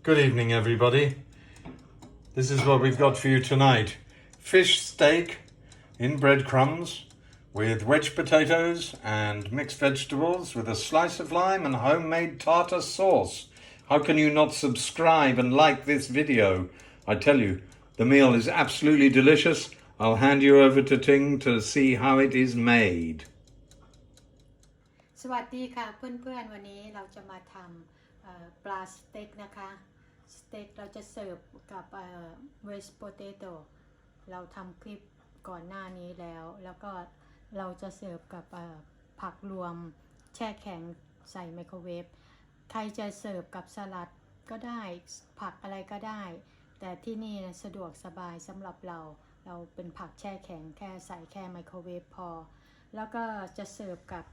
Good evening, everybody. This is what we've got for you tonight. Fish steak in breadcrumbs with wedge potatoes and mixed vegetables with a slice of lime and homemade tartar sauce. How can you not subscribe and like this video? I tell you, the meal is absolutely delicious. I'll hand you over to Ting to see how it is made. สวัสดีค่ะเพื่อนๆวันนี้เราจะมาทำปลาสเต็กนะคะสเต็กเราจะเสิร์ฟกับwedge potato เราทำคลิปก่อนหน้านี้แล้วก็เราจะเสิร์ฟกับผักรวมแช่แข็งใส่ไมโครเวฟใครจะเสิร์ฟกับสลัดก็ได้ผักอะไรก็ได้แต่ที่นี่สะดวกสบายสำหรับเราเป็นผักแช่แข็งแค่ใส่แค่ไมโครเวฟพอแล้วก็จะเสิร์ฟกับ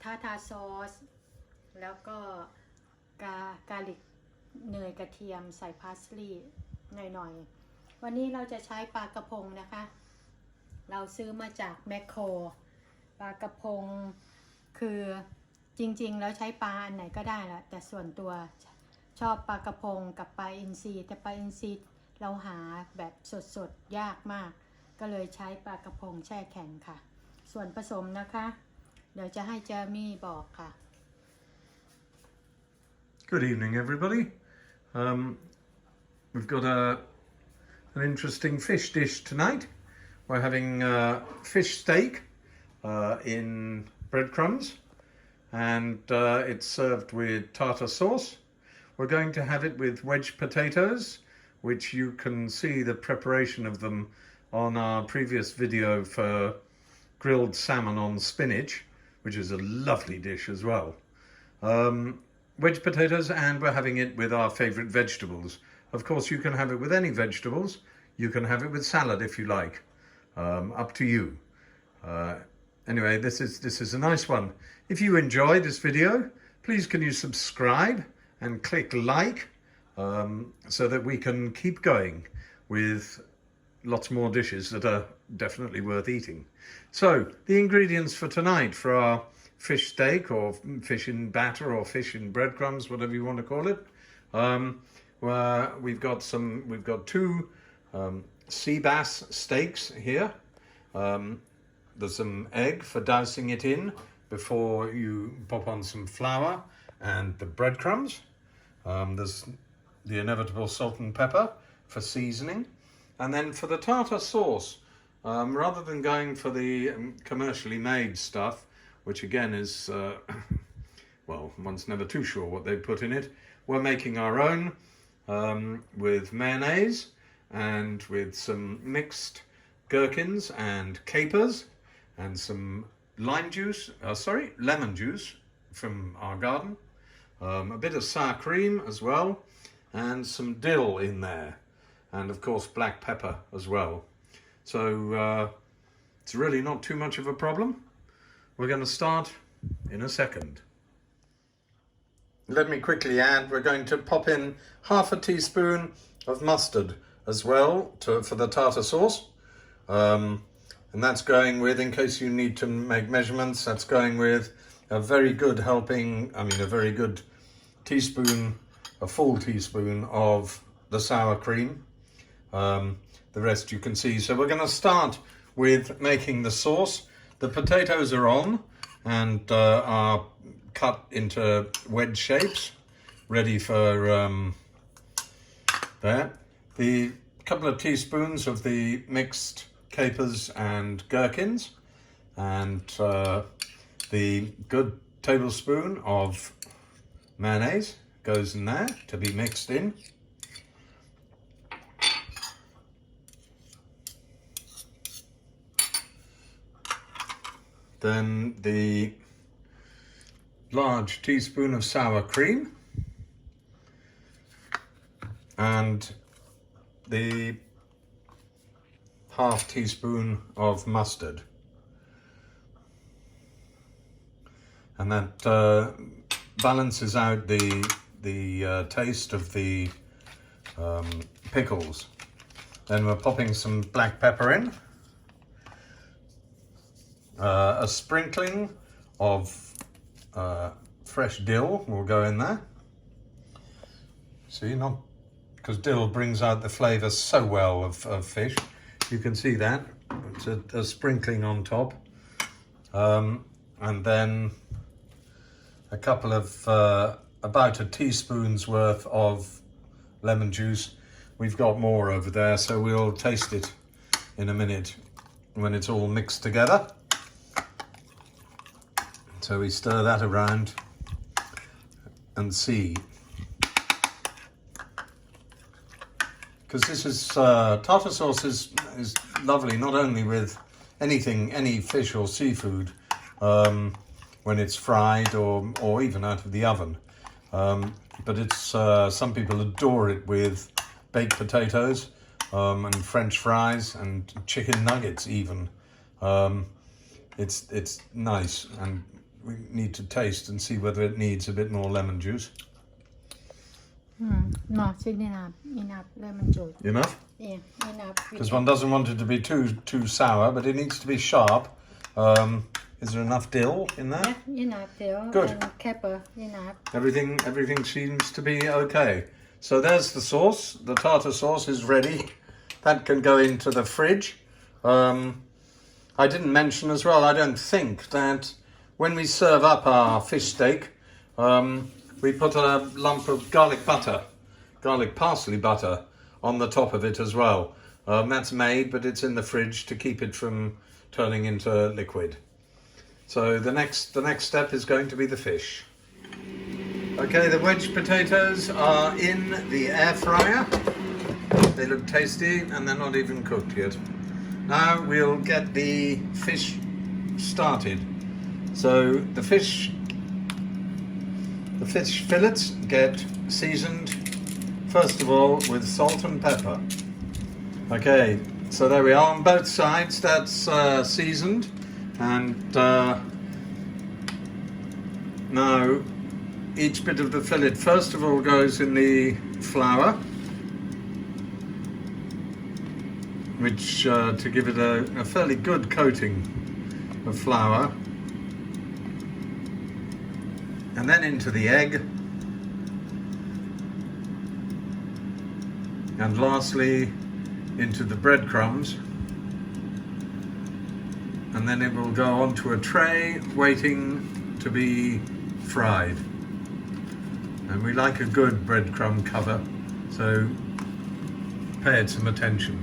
ทาทาซอสแล้วก็กาลิกเนยกระเทียมใส่พาสลีย์หน่อยๆวันนี้เราจะใช้ปลากระพงนะคะเราซื้อมาจากแมคโครปลากระพงคือจริงๆแล้วใช้ปลาอันไหนก็ได้แหละแต่ส่วนตัวชอบปลากระพงกับปลาอินทรีแต่ปลาอินทรีเราหาแบบสดๆยากมากก็เลยใช้ปลากระพงแช่แข็งค่ะส่วนผสมนะคะเดี๋ยวจะให้เจมี่บอกค่ะ Good evening, everybody. We've got an interesting fish dish tonight. We're having fish steak in breadcrumbs, and it's served with tartar sauce. We're going to have it with wedge potatoes, which you can see the preparation of them on our previous video for grilled salmon on spinach, which is a lovely dish as well. Wedge potatoes, and we're having it with our favourite vegetables. Of course, you can have it with any vegetables. You can have it with salad if you like. Up to you. Anyway, this is a nice one. If you enjoyed this video, please can you subscribe and click like so that we can keep going with lots more dishes that are definitely worth eating. So, the ingredients for tonight for our fish steak or fish in batter or fish in breadcrumbs, whatever you want to call it. We've got two sea bass steaks here. There's some egg for dousing it in before you pop on some flour and the breadcrumbs. There's the inevitable salt and pepper for seasoning. And then for the tartar sauce, rather than going for the commercially made stuff, which again is, well, one's never too sure what they put in it, we're making our own with mayonnaise and with some mixed gherkins and capers and some lemon juice from our garden, a bit of sour cream as well, and some dill in there, and of course black pepper as well. So it's really not too much of a problem. We're going to start in a second. Let me quickly add, we're going to pop in half a teaspoon of mustard as well for the tartar sauce. And that's going with, in case you need to make measurements, that's going with a very good a very good teaspoon, a full teaspoon of the sour cream. The rest you can see. So we're going to start with making the sauce. The potatoes are on and are cut into wedge shapes, ready for that. The couple of teaspoons of the mixed capers and gherkins, and the good tablespoon of mayonnaise goes in there to be mixed in. Then the large teaspoon of sour cream and the half teaspoon of mustard, and that balances out the taste of the pickles. Then we're popping some black pepper in. A sprinkling of fresh dill will go in there. See, not because dill brings out the flavour so well of fish. You can see that. It's a sprinkling on top. And then a couple of, about a teaspoon's worth of lemon juice. We've got more over there, so we'll taste it in a minute when it's all mixed together. So we stir that around and see. Because this is, tartar sauce is lovely, not only with anything, any fish or seafood, when it's fried or even out of the oven. But it's, some people adore it with baked potatoes, and French fries and chicken nuggets even. It's nice, and we need to taste and see whether it needs a bit more lemon juice. No, it's enough lemon juice. Enough? Yeah, enough. Because one doesn't want it to be too sour, but it needs to be sharp. Is there enough dill in there? Yeah, enough dill. Good. And pepper, enough. Everything seems to be okay. So there's the sauce. The tartar sauce is ready. That can go into the fridge. I didn't mention as well, I don't think, that when we serve up our fish steak, we put a lump of garlic parsley butter on the top of it as well. That's made, but it's in the fridge to keep it from turning into liquid. So the next step is going to be the fish. Okay, the wedge potatoes are in the air fryer. They look tasty and they're not even cooked yet. Now we'll get the fish started. So the fish fillets get seasoned first of all with salt and pepper. Okay, so there we are on both sides. That's seasoned, and now each bit of the fillet first of all goes in the flour, which to give it a fairly good coating of flour, and then into the egg, and lastly into the breadcrumbs, and then it will go onto a tray waiting to be fried. And we like a good breadcrumb cover, so pay it some attention.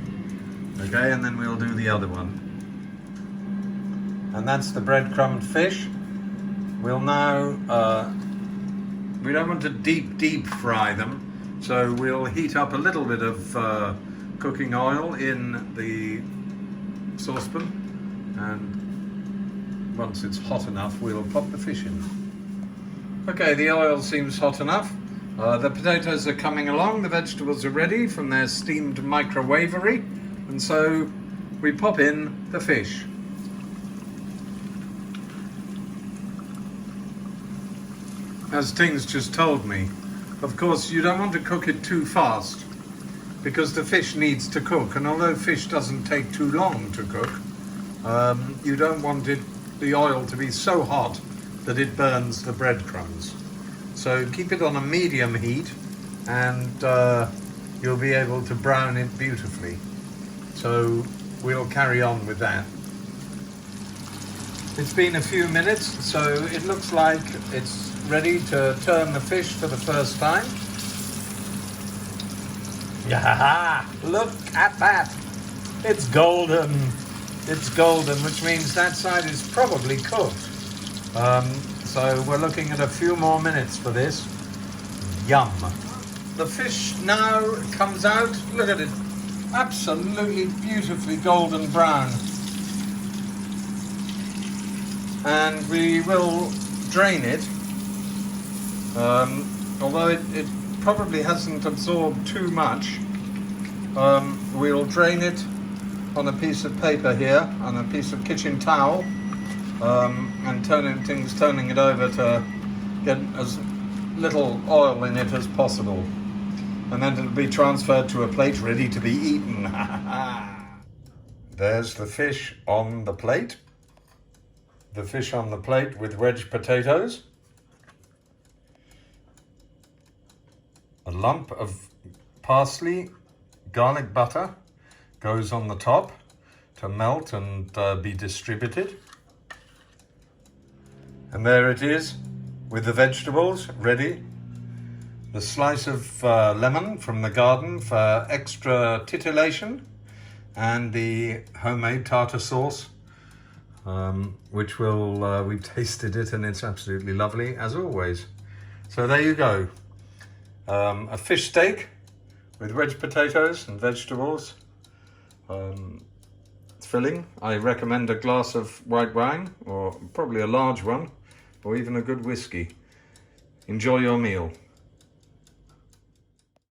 Okay, and then we'll do the other one. And that's the breadcrumbed fish. We'll now, we don't want to deep fry them, so we'll heat up a little bit of cooking oil in the saucepan, and once it's hot enough, we'll pop the fish in. Okay, the oil seems hot enough. The potatoes are coming along, the vegetables are ready from their steamed microwavery, and so we pop in the fish. As Ting's just told me, of course you don't want to cook it too fast, because the fish needs to cook, and although fish doesn't take too long to cook, you don't want the oil to be so hot that it burns the breadcrumbs. So keep it on a medium heat, and you'll be able to brown it beautifully. So we'll carry on with that. It's been a few minutes, so it looks like it's ready to turn the fish for the first time. Yeah, look at that! It's golden. It's golden, which means that side is probably cooked. So we're looking at a few more minutes for this. Yum. The fish now comes out. Look at it. Absolutely beautifully golden brown. And we will drain it. Although it probably hasn't absorbed too much, we'll drain it on a piece of paper here, on a piece of kitchen towel, and turning it over to get as little oil in it as possible. And then it'll be transferred to a plate ready to be eaten. There's the fish on the plate. The fish on the plate with wedge potatoes. A lump of parsley, garlic butter goes on the top to melt and be distributed. And there it is with the vegetables ready. The slice of lemon from the garden for extra titillation, and the homemade tartar sauce, which we've tasted it and it's absolutely lovely as always. So there you go. A fish steak with wedge potatoes and vegetables. It's filling. I recommend a glass of white wine, or probably a large one, or even a good whiskey. Enjoy your meal.